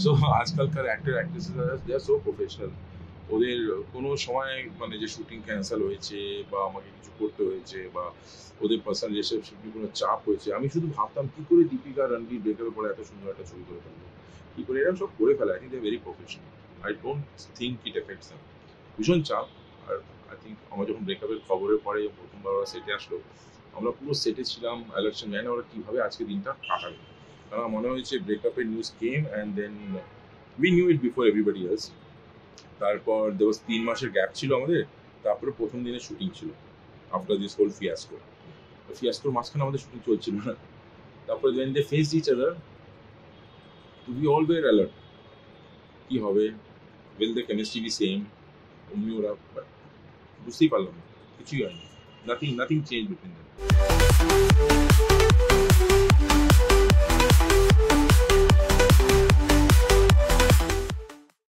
So আজকালকার actor অ্যাক্ট্রেসেসরা দে আর so professional. ওদের কোনো সময় মানে যে শুটিং ক্যান্সেল হয়েছে বা আমাকে কিছু করতে হয়েছে বা ওদের পার্সোনাল রিলেশনশিপ নিয়ে কোনো চাপ হয়েছে, আমি শুধু ভাবতাম কি করে দীপিকা আর রণবীর ব্রেকআপের পরে এত সুন্দর একটা ছবি করে ফেলবো, কি করে এরকম সব করে ফেলে। I think they very professional. I don't think it affects them. ভীষণ চাপ। আর আই থিঙ্ক আমার যখন ব্রেকআপের খবরের পরে প্রথমবার ওরা সেটে আসলো, আমরা পুরো সেটে ছিলাম, ইলেকশন জানি না ওরা কীভাবে আজকে দিনটা কাটাবে। কারণ আমার মনে হয়েছে ব্রেকআপের news came and then we knew it before everybody else. তারপর there was 3 মাসের গ্যাপ ছিল আমাদের। তারপরে প্রথম দিনে শুটিং ছিল। After this whole fiasco. ফিয়াস্কোর মাঝখানে আমাদের শুটিং চলছিল না। তারপরে when they faced each other, we all were alert. কি হবে? Will the chemistry be same? অমনি ওরা বুঝতেই পারলাম না। কিছুই হয়নি। Nothing changed between them.